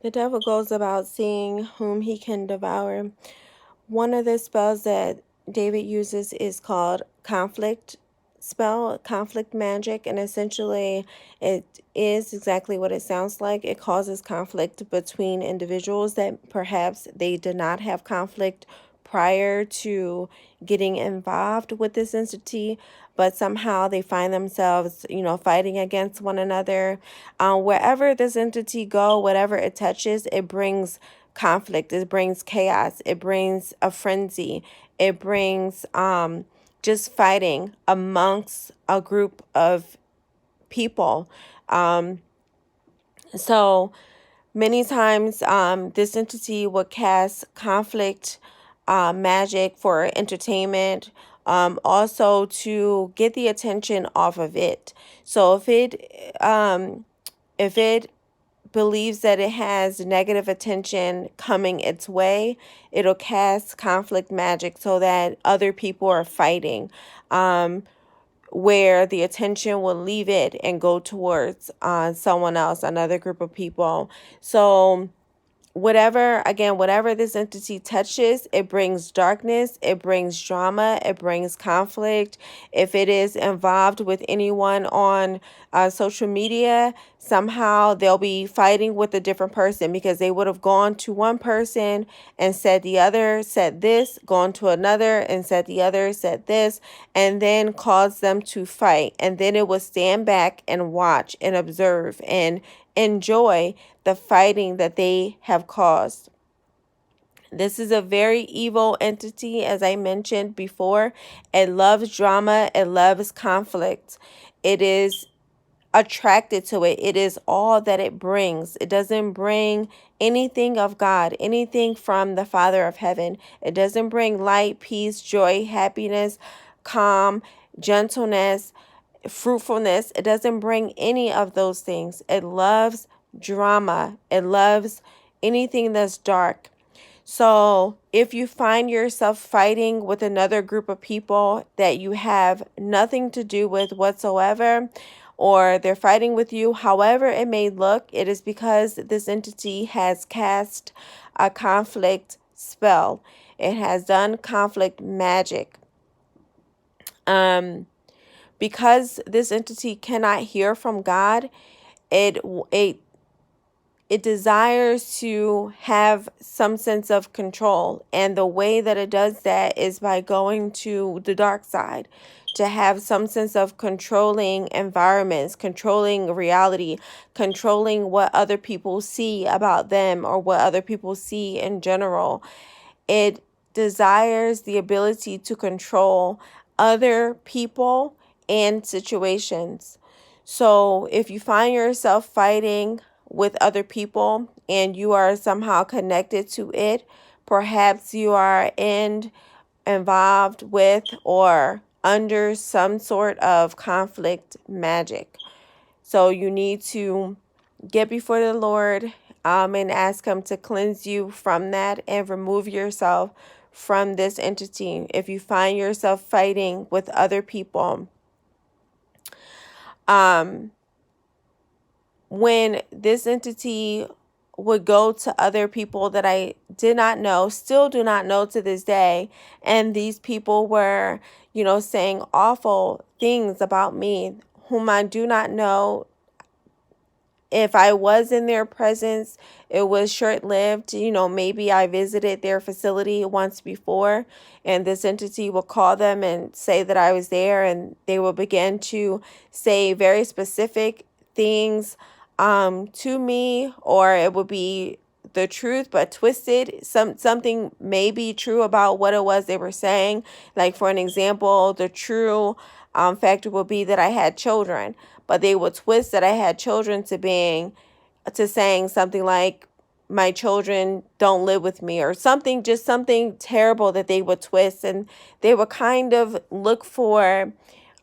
The devil goes about seeing whom he can devour. One of the spells that David uses is called conflict spell, conflict magic, and essentially it is exactly what it sounds like. It causes conflict between individuals that perhaps they did not have conflict prior to getting involved with this entity, but somehow they find themselves, fighting against one another. Wherever this entity go, whatever it touches, it brings conflict, it brings chaos, it brings a frenzy, it brings just fighting amongst a group of people. um so many times this entity would cast conflict magic for entertainment, also to get the attention off of it. So if it believes that it has negative attention coming its way, it'll cast conflict magic so that other people are fighting, where the attention will leave it and go towards someone else, another group of people. So whatever this entity touches, it brings darkness, it brings drama, it brings conflict. If it is involved with anyone on social media, somehow they'll be fighting with a different person because they would have gone to one person and said the other said this, gone to another and said the other said this, and then caused them to fight. And then it would stand back and watch and observe and enjoy the fighting that they have caused. This is a very evil entity, as I mentioned before. It loves drama, it loves conflict. It is attracted to it. It is all that it brings. It doesn't bring anything of God, anything from the Father of heaven. It doesn't bring light, peace, joy, happiness, calm, gentleness, fruitfulness. It doesn't bring any of those things. It loves drama. It loves anything that's dark. So if you find yourself fighting with another group of people that you have nothing to do with whatsoever, or they're fighting with you, however it may look, it is because this entity has cast a conflict spell. It has done conflict magic. Because this entity cannot hear from God, it it it desires to have some sense of control. And the way that it does that is by going to the dark side, to have some sense of controlling environments, controlling reality, controlling what other people see about them or what other people see in general. It desires the ability to control other people and situations. So if you find yourself fighting with other people and you are somehow connected to it, perhaps you are involved with or under some sort of conflict magic. So you need to get before the Lord, and ask Him to cleanse you from that and remove yourself from this entity. If you find yourself fighting with other people, um, when this entity would go to other people that I did not know, still do not know to this day, and these people were, saying awful things about me, whom I do not know. If I was in their presence, it was short lived. Maybe I visited their facility once before, and this entity will call them and say that I was there, and they will begin to say very specific things to me, or it would be the truth but twisted. Something may be true about what it was they were saying. Like, for an example, the true factor would be that I had children, but they would twist that I had children to saying something like my children don't live with me, or something, just something terrible that they would twist. And they would kind of look for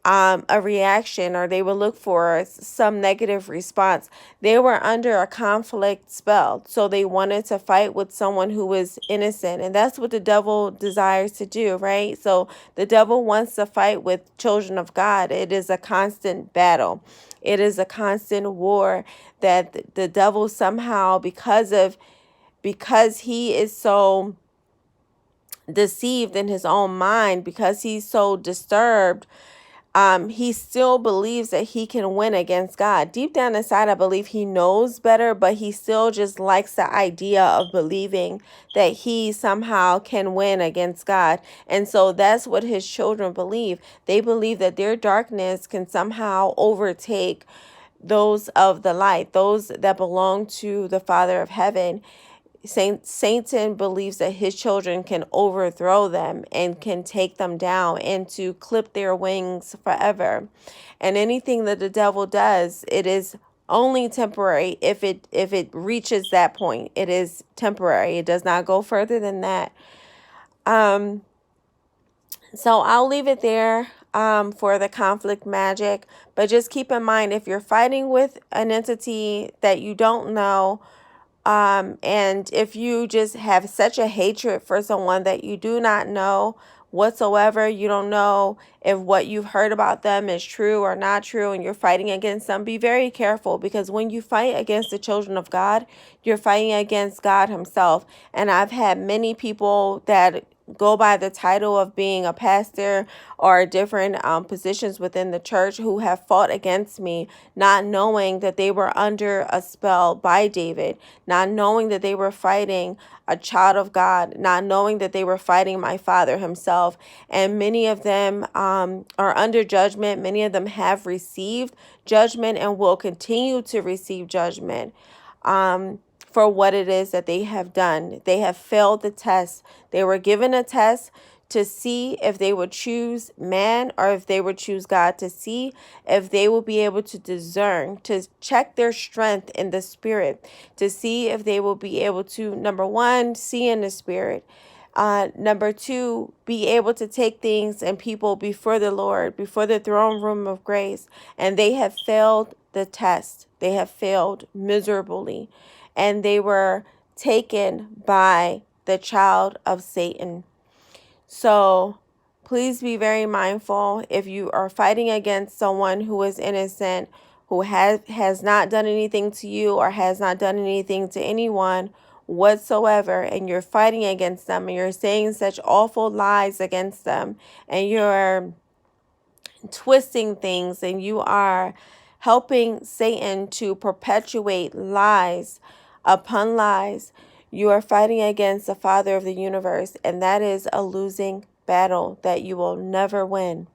a reaction, or they would look for some negative response. They were under a conflict spell, so they wanted to fight with someone who was innocent, and that's what the devil desires to do, right? So the devil wants to fight with children of God. It is a constant battle. It is a constant war that the devil somehow, because he is so deceived in his own mind, because he's so disturbed, he still believes that he can win against God. Deep down inside, I believe he knows better, but he still just likes the idea of believing that he somehow can win against God. And so that's what his children believe. They believe that their darkness can somehow overtake those of the light, those that belong to the Father of heaven. Satan believes that his children can overthrow them and can take them down and to clip their wings forever. And anything that the devil does, it is only temporary. If it reaches that point, it is temporary. It does not go further than that. So I'll leave it there for the conflict magic. But just keep in mind, if you're fighting with an entity that you don't know, and if you just have such a hatred for someone that you do not know whatsoever, you don't know if what you've heard about them is true or not true, and you're fighting against them, be very careful, because when you fight against the children of God, you're fighting against God himself. And I've had many people that go by the title of being a pastor or different positions within the church who have fought against me, not knowing that they were under a spell by David, not knowing that they were fighting a child of God, not knowing that they were fighting my Father himself. And many of them are under judgment. Many of them have received judgment and will continue to receive judgment for what it is that they have done. They have failed the test. They were given a test to see if they would choose man or if they would choose God, to see if they will be able to discern, to check their strength in the spirit, to see if they will be able to, number one, see in the spirit. Number two, be able to take things and people before the Lord, before the throne room of grace. And they have failed the test. They have failed miserably. And they were taken by the child of Satan. So please be very mindful if you are fighting against someone who is innocent, who has not done anything to you or has not done anything to anyone whatsoever, and you're fighting against them and you're saying such awful lies against them, and you're twisting things, and you are helping Satan to perpetuate lies upon lies. You are fighting against the Father of the universe, and that is a losing battle that you will never win.